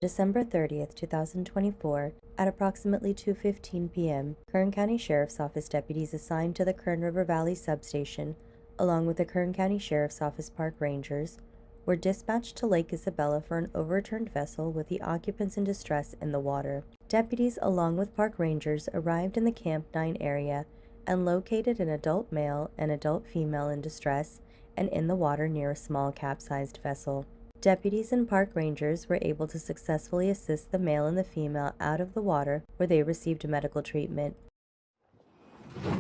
December 30th, 2024, at approximately 2:15 p.m., Kern County Sheriff's Office deputies assigned to the Kern River Valley substation, along with the Kern County Sheriff's Office park rangers, were dispatched to Lake Isabella for an overturned vessel with the occupants in distress in the water. Deputies, along with park rangers, arrived in the Camp 9 area and located an adult male and adult female in distress and in the water near a small capsized vessel. Deputies and park rangers were able to successfully assist the male and the female out of the water, where they received medical treatment. Go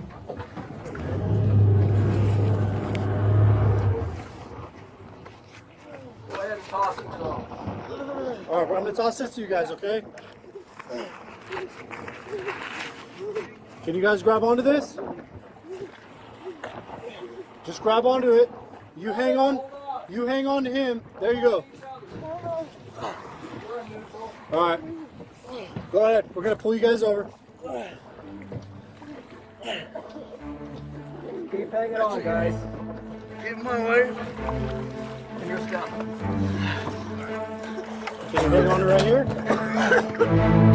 ahead and toss it to them. All right, I'm going to toss this to you guys, okay? Can you guys grab onto this? Just grab onto it. You hang on. You hang on to him. There you go. All right. Go ahead. We're going to pull you guys over. Keep hanging on, guys. Keep my way. And you're stopping. Can you hang on right here?